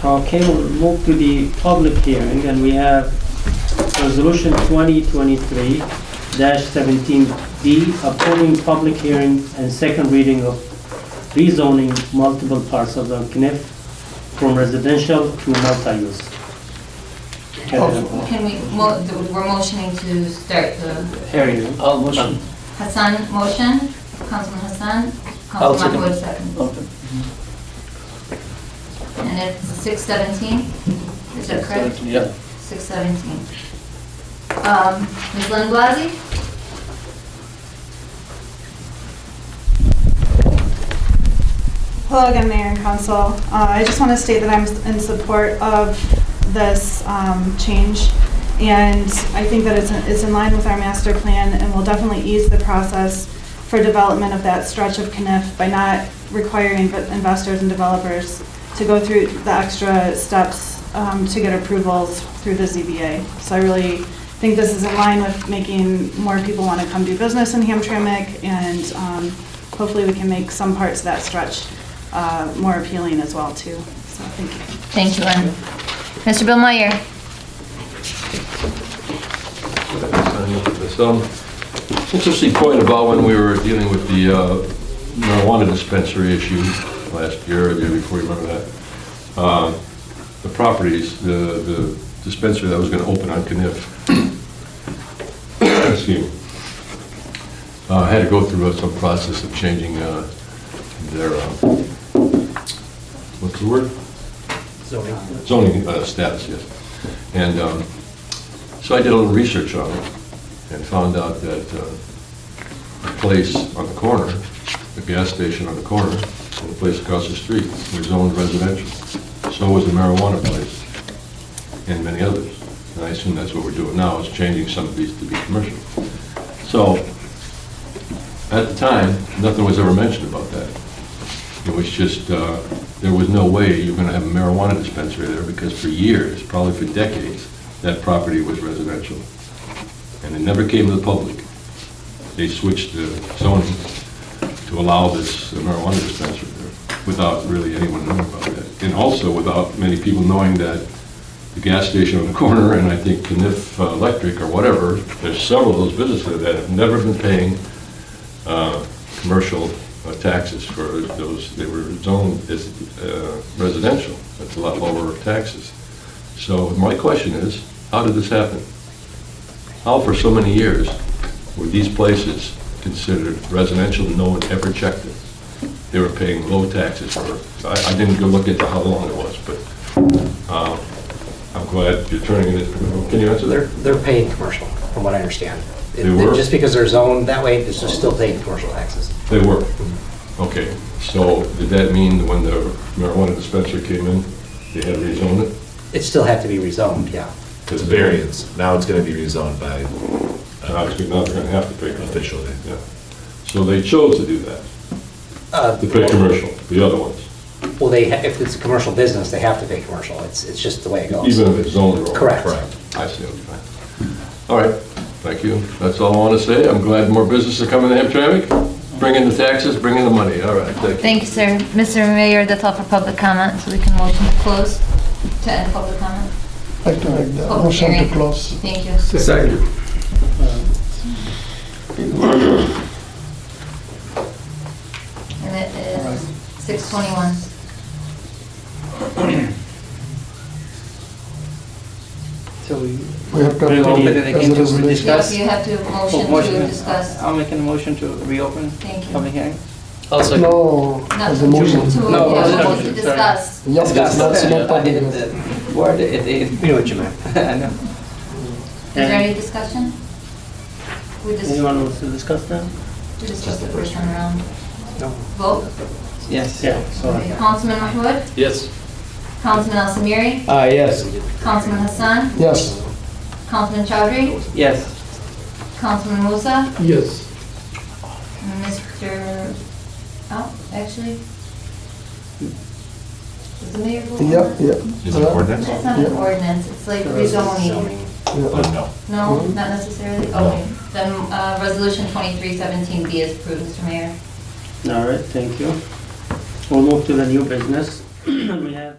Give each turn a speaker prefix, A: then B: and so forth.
A: Okay, we'll move to the public hearing, and we have Resolution 2023-17D, approving public hearing and second reading of rezoning multiple parcels on KNIF from residential to multi-use.
B: Can we, we're motioning to start the
A: Hearing.
C: I'll motion.
B: Hassan motion, Councilman Hassan, Councilman Mahmoud second.
C: Okay.
B: And it's 6:17, is that correct?
C: Yeah.
B: 6:17. Ms. Lynn Blasey?
D: Hello again, Mayor and Council. I just want to state that I'm in support of this change, and I think that it's in line with our master plan and will definitely ease the process for development of that stretch of KNIF by not requiring investors and developers to go through the extra steps to get approvals through the ZBA. So I really think this is in line with making more people want to come do business in Hamtramck, and hopefully we can make some parts of that stretch more appealing as well too. So thank you.
B: Thank you, Lynn. Mr. Bill Meyer?
E: Interesting point about when we were dealing with the marijuana dispensary issue last year, or the year before, you remember that? The properties, the dispensary that was going to open on KNIF, excuse me, had to go through some process of changing their, what's the word? Zoning status, yes. And so I did a little research on it and found out that the place on the corner, the gas station on the corner, and the place across the street was zoned residential. So was the marijuana place and many others. And I assume that's what we're doing now, is changing some of these to be commercial. So at the time, nothing was ever mentioned about that. It was just, there was no way you were going to have a marijuana dispensary there, because for years, probably for decades, that property was residential. And it never came to the public. They switched the zoning to allow this marijuana dispensary there without really anyone knowing about that. And also without many people knowing that the gas station on the corner, and I think KNIF Electric or whatever, there's several of those businesses that have never been paying commercial taxes for those. They were zoned as residential. That's a lot lower taxes. So my question is, how did this happen? How for so many years were these places considered residential and no one ever checked it? They were paying low taxes for, I didn't go look into how long it was, but I'm glad you're turning it. Can you answer that?
F: They're paying commercial, from what I understand.
E: They were?
F: Just because they're zoned that way, they're still paying commercial taxes.
E: They were. Okay, so did that mean when the marijuana dispensary came in, they had to rezone it?
F: It still had to be rezoned, yeah.
G: It's a variance. Now it's going to be rezoned by
E: Now they're going to have to pay for it.
G: officially.
E: Yeah. So they chose to do that, to pay commercial, the other ones,
F: Well, if it's a commercial business, they have to pay commercial. It's just the way it goes.
E: even if it's zoned wrong.
F: Correct.
E: I see, okay. All right, thank you. That's all I want to say. I'm glad more business are coming to Hamtramck. Bring in the taxes, bring in the money. All right, thank you.
B: Thank you, sir. Mr. Mayor, that's all for public comment, so we can motion to close, to end public comment.
H: I'd like to make the
B: Public
H: motion to
B: hearing.
H: close.
B: Thank you.
C: Second.
B: And it is 6:21.
A: So we
H: We have to
A: Reopen
H: have
A: it
H: it
A: again
H: as
A: to
H: a resolution.
A: discuss.
B: You have to motion to discuss.
A: I'll make a motion to reopen
B: Thank you.
A: public hearing.
C: I'll second.
H: No,
B: No,
H: as a motion.
B: To,
C: No,
B: yeah,
C: motion,
B: motion to
A: sorry.
B: discuss.
H: Yes, that's not
C: I
H: public.
C: didn't word it.
F: You know what you meant.
C: I know.
B: Is there any discussion? We just
A: Anyone wants to discuss that?
B: discussed the first time around.
F: No.
B: Vote.
A: Yes. Yeah, sorry.
B: Councilman Mahmoud,
C: Yes.
B: Councilman Al Samiri,
C: Yes.
B: Councilman Hassan,
H: Yes.
B: Councilman Chowdhury,
A: Yes.
B: Councilman Musa,
H: Yes.
B: and Mr. Oh, actually. Is the mayor voting?
H: Yeah, yeah.
G: Is it an ordinance?
B: That's not an ordinance, it's like rezoning.
G: Oh, no.
B: No, not necessarily? Okay. Then Resolution 2317B is approved, Mr. Mayor.
A: All right, thank you. We'll move to the new business. We have